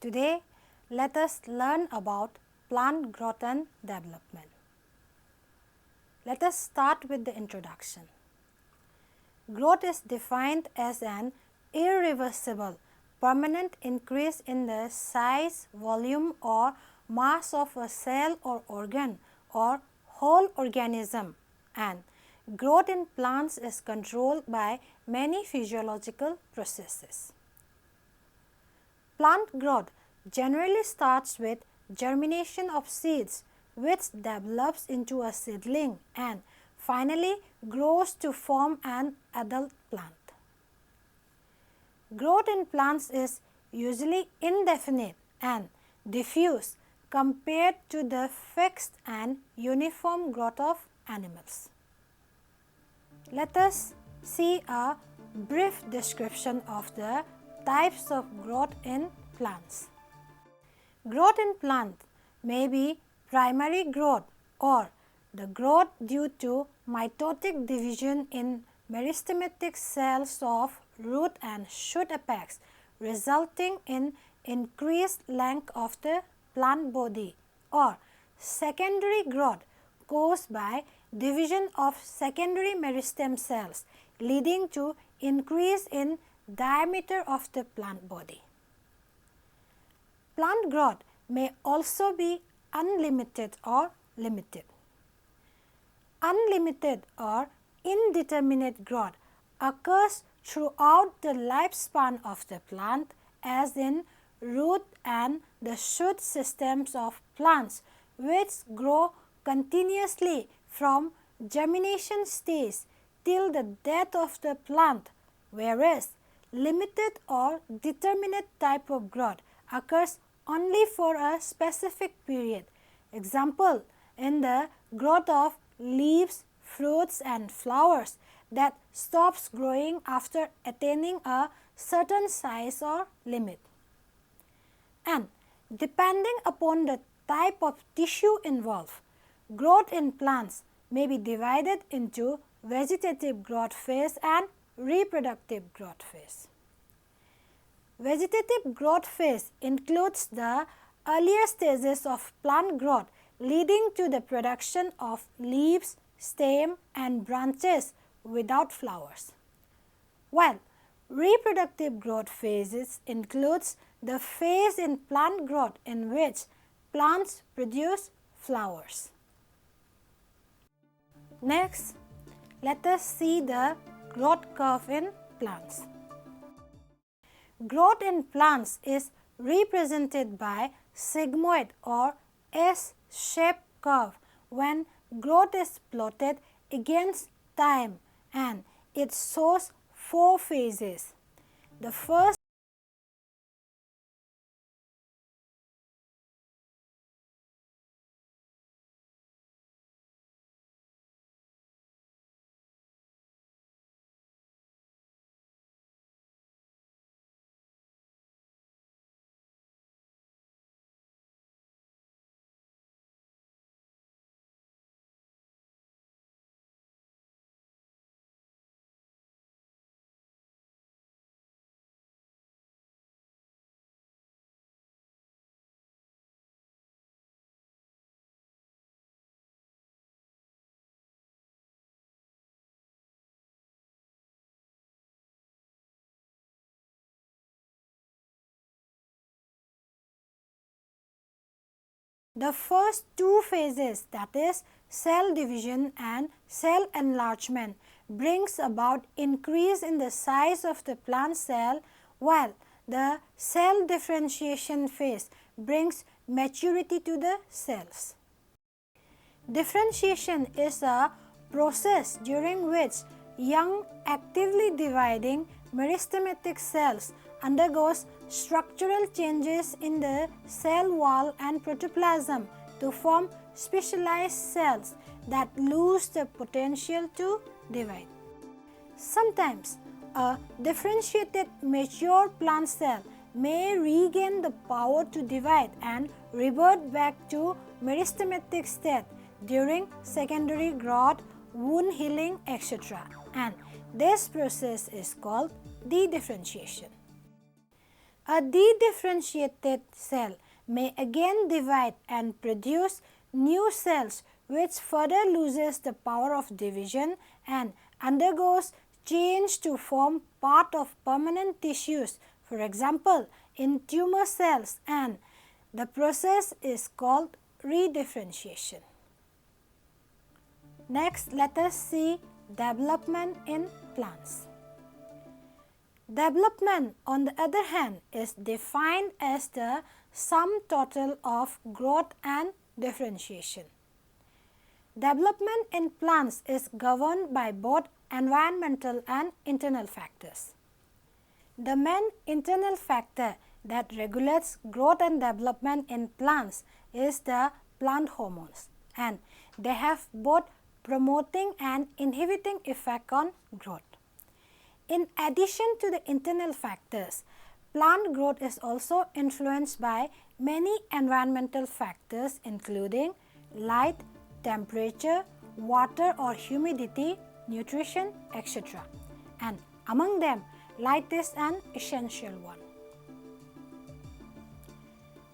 Today, let us learn about plant growth and development. Let us start with the introduction. Growth is defined as an irreversible, permanent increase in the size, volume or mass of a cell or organ or whole organism, and growth in plants is controlled by many physiological processes. Plant growth generally starts with germination of seeds, which develops into a seedling and finally grows to form an adult plant. Growth in plants is usually indefinite and diffuse compared to the fixed and uniform growth of animals. Let us see a brief description of the types of growth in plants. Growth in plants may be primary growth or the growth due to mitotic division in meristematic cells of root and shoot apex, resulting in increased length of the plant body, or secondary growth caused by division of secondary meristem cells, leading to increase in diameter of the plant body. Plant growth may also be unlimited or limited. Unlimited or indeterminate growth occurs throughout the lifespan of the plant, as in root and the shoot systems of plants, which grow continuously from germination stage till the death of the plant, whereas limited or determinate type of growth occurs only for a specific period. Example, in the growth of leaves, fruits and flowers that stops growing after attaining a certain size or limit. And depending upon the type of tissue involved, growth in plants may be divided into vegetative growth phase and reproductive growth phase. Vegetative growth phase includes the earlier stages of plant growth leading to the production of leaves, stem and branches without flowers, while reproductive growth phases includes the phase in plant growth in which plants produce flowers. Next, let us see the growth curve in plants. Growth in plants is represented by sigmoid or S-shaped curve when growth is plotted against time, and it shows 4 phases. The first The first 2 phases, that is cell division and cell enlargement, brings about increase in the size of the plant cell, while the cell differentiation phase brings maturity to the cells. Differentiation is a process during which young actively dividing meristematic cells undergoes structural changes in the cell wall and protoplasm to form specialized cells that lose the potential to divide. Sometimes a differentiated mature plant cell may regain the power to divide and revert back to meristematic state during secondary growth, wound healing, etc. And this process is called de-differentiation. A dedifferentiated cell may again divide and produce new cells, which further loses the power of division and undergoes change to form part of permanent tissues, for example, in tumor cells, and the process is called redifferentiation. Next, let us see development in plants. Development, on the other hand, is defined as the sum total of growth and differentiation. Development in plants is governed by both environmental and internal factors. The main internal factor that regulates growth and development in plants is the plant hormones, and they have both promoting and inhibiting effect on growth. In addition to the internal factors, plant growth is also influenced by many environmental factors including light, temperature, water or humidity, nutrition, etc. And among them, light is an essential one.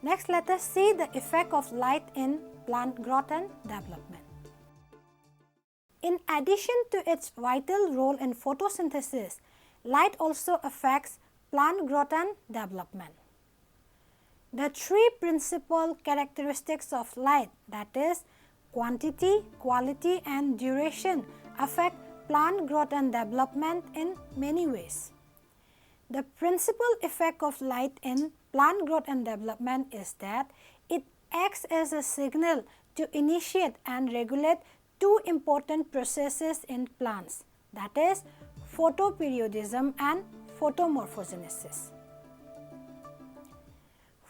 Next, let us see the effect of light in plant growth and development. In addition to its vital role in photosynthesis, light also affects plant growth and development. The three principal characteristics of light, that is, quantity, quality and duration, affect plant growth and development in many ways. The principal effect of light in plant growth and development is that it acts as a signal to initiate and regulate two important processes in plants, that is, photoperiodism and photomorphogenesis.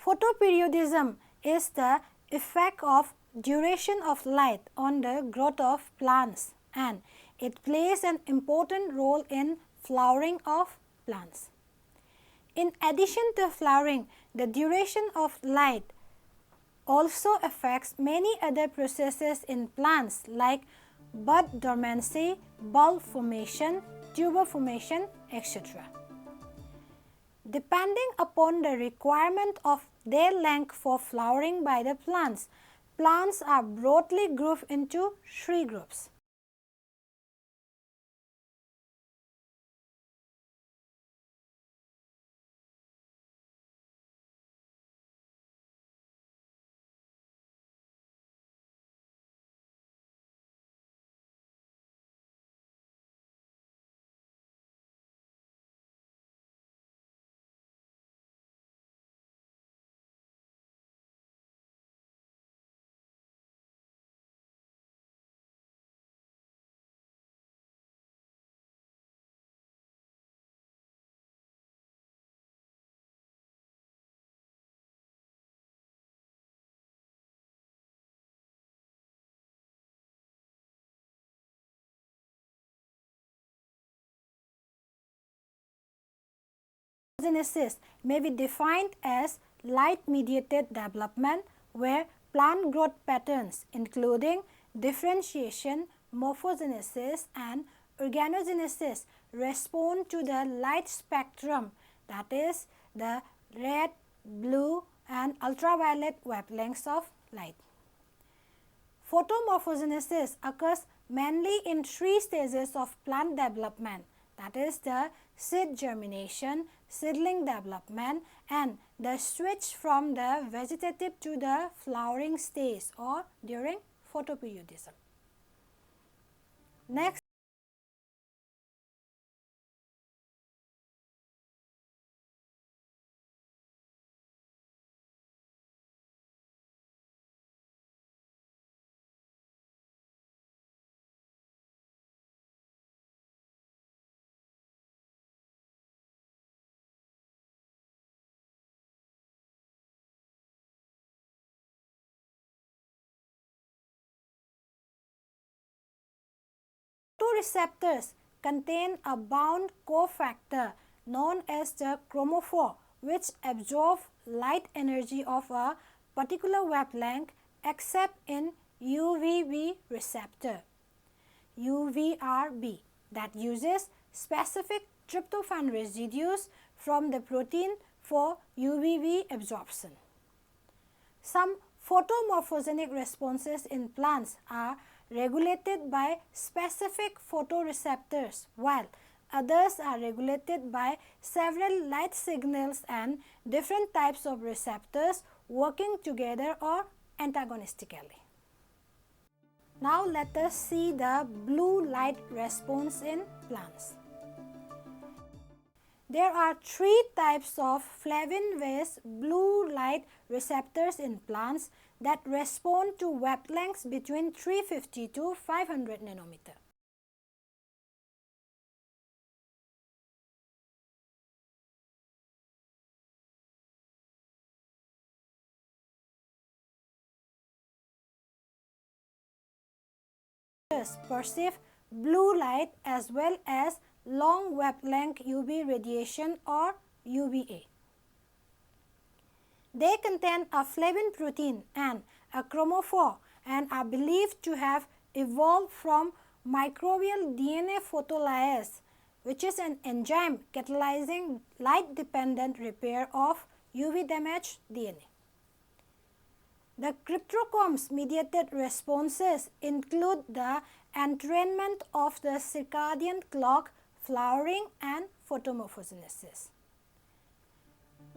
Photoperiodism is the effect of duration of light on the growth of plants, and it plays an important role in flowering of plants. In addition to flowering, the duration of light also affects many other processes in plants like bud dormancy, bulb formation, tuber formation, etc. Depending upon the requirement of their length for flowering by the plants, plants are broadly grouped into three groups. Photogenesis may be defined as light-mediated development where plant growth patterns including differentiation, morphogenesis and organogenesis respond to the light spectrum, that is, the red, blue and ultraviolet wavelengths of light. Photomorphogenesis occurs mainly in three stages of plant development, that is the seed germination, seedling development and the switch from the vegetative to the flowering stage or during photoperiodism. Next, photoreceptors contain a bound cofactor known as the chromophore, which absorbs light energy of a particular wavelength except in UVB receptor UVRB that uses specific tryptophan residues from the protein for UVB absorption. Some photomorphogenic responses in plants are regulated by specific photoreceptors, while others are regulated by several light signals and different types of receptors working together or antagonistically. Now let us see the blue light response in plants. There are three types of flavin-based blue light receptors in plants that respond to wavelengths between 350 to 500 nanometer. Perceive blue light as well as long wavelength UV radiation or UVA. They contain a flavin protein and a chromophore and are believed to have evolved from microbial DNA photolyase, which is an enzyme catalyzing light-dependent repair of UV-damaged DNA. The phytochrome-mediated responses include the entrainment of the circadian clock, flowering, and photomorphogenesis.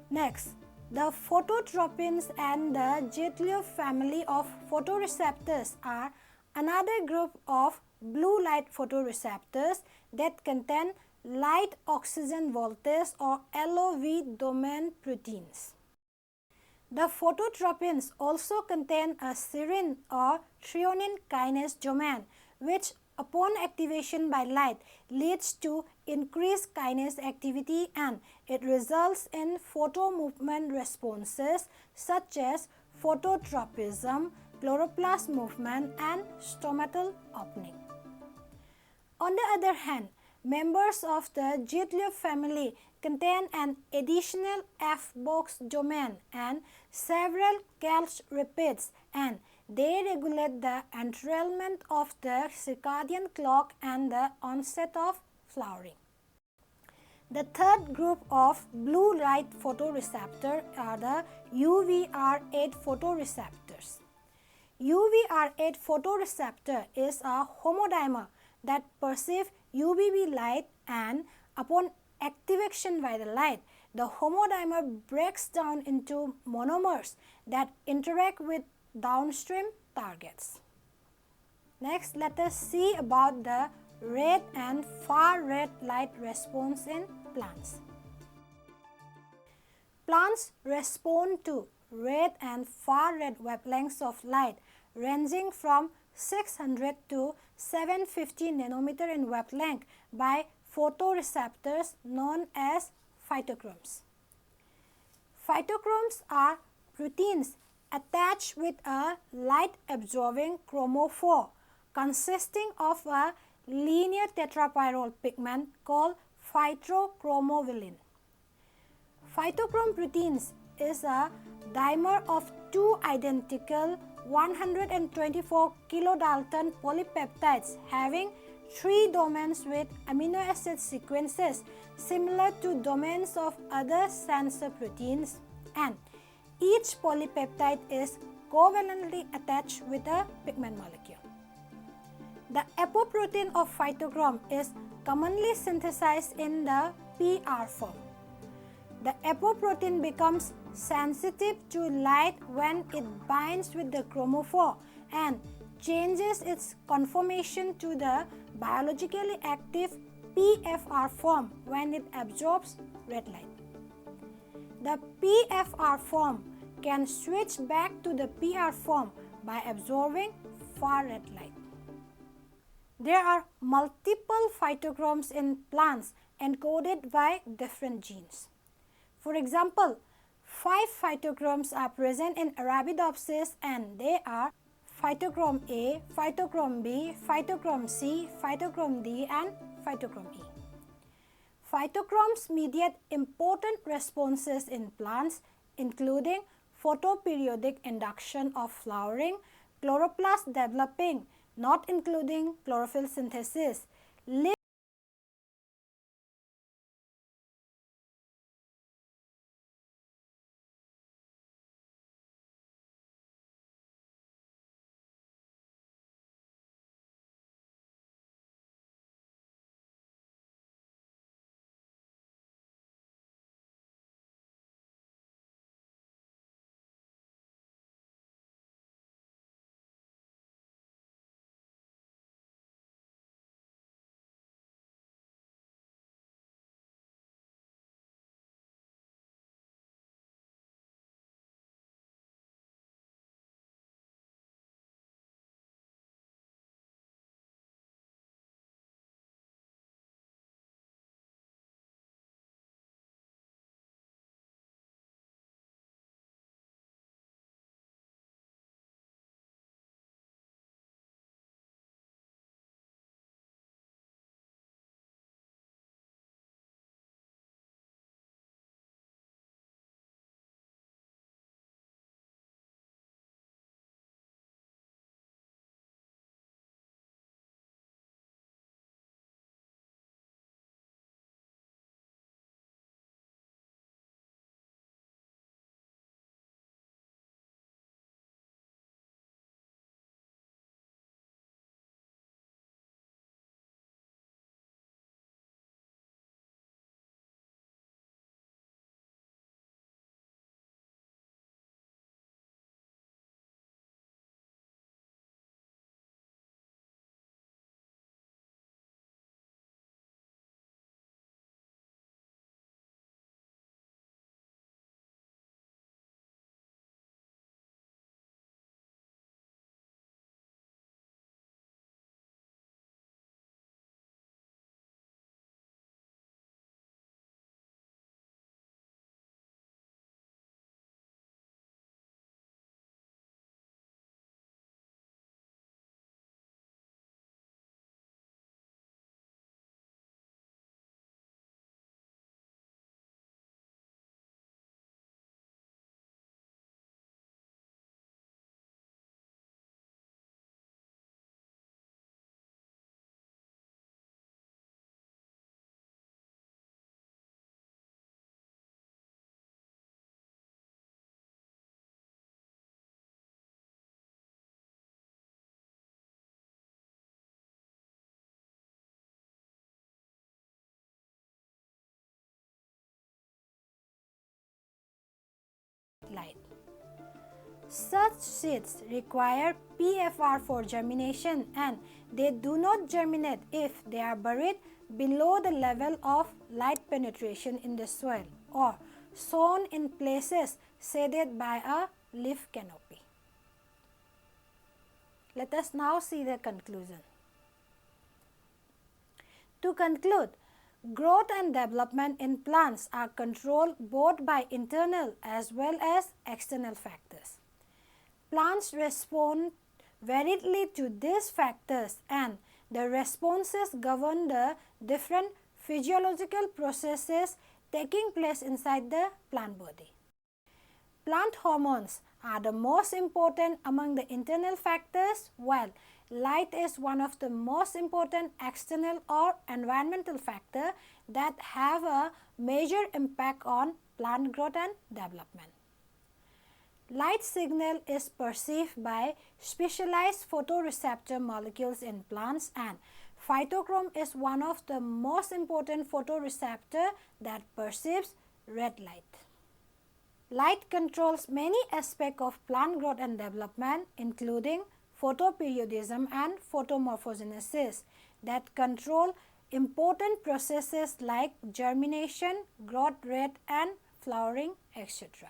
Next, the phototropins and the Gitlio family of photoreceptors are another group of blue light photoreceptors that contain light oxygen voltage or LOV domain proteins. The phototropins also contain a serine or threonine kinase domain, which upon activation by light leads to increased kinase activity, and it results in photomovement responses such as phototropism, chloroplast movement, and stomatal opening. On the other hand, members of the Gitlio family contain an additional F-box domain and several Kelch repeats, and they regulate the entrainment of the circadian clock and the onset of flowering. The third group of blue light photoreceptors are the UVR8 photoreceptors. UVR8 photoreceptor is a homodimer that perceives UVB light, and upon activation by the light, the homodimer breaks down into monomers that interact with downstream targets. Next, let us see about the red and far red light response in plants. Plants respond to red and far red wavelengths of light ranging from 600 to 750 nanometer in wavelength by photoreceptors known as phytochromes. Phytochromes are proteins attached with a light-absorbing chromophore consisting of a linear tetrapyrrole pigment called phytochromovilin. Phytochrome proteins is a dimer of two identical 124 kilodalton polypeptides having three domains with amino acid sequences similar to domains of other sensor proteins, and each polypeptide is covalently attached with a pigment molecule. The apoprotein of phytochrome is commonly synthesized in the PR form. The apoprotein becomes sensitive to light when it binds with the chromophore and changes its conformation to the biologically active PFR form when it absorbs red light. The PFR form can switch back to the PR form by absorbing far red light. There are multiple phytochromes in plants encoded by different genes. For example, 5 phytochromes are present in Arabidopsis, and they are phytochrome A, phytochrome B, phytochrome C, phytochrome D, and phytochrome E. Phytochromes mediate important responses in plants, including photoperiodic induction of flowering, chloroplast developing, not including chlorophyll synthesis, light. Such seeds require PFR for germination, and they do not germinate if they are buried below the level of light penetration in the soil or sown in places shaded by a leaf canopy. Let us now see the conclusion. To conclude, growth and development in plants are controlled both by internal as well as external factors. Plants respond variedly to these factors, and the responses govern the different physiological processes taking place inside the plant body. Plant hormones are the most important among the internal factors, while light is one of the most important external or environmental factors that have a major impact on plant growth and development. Light signal is perceived by specialized photoreceptor molecules in plants, and phytochrome is one of the most important photoreceptor that perceives red light. Light controls many aspects of plant growth and development, including photoperiodism and photomorphogenesis, that control important processes like germination, growth rate, and flowering, etc.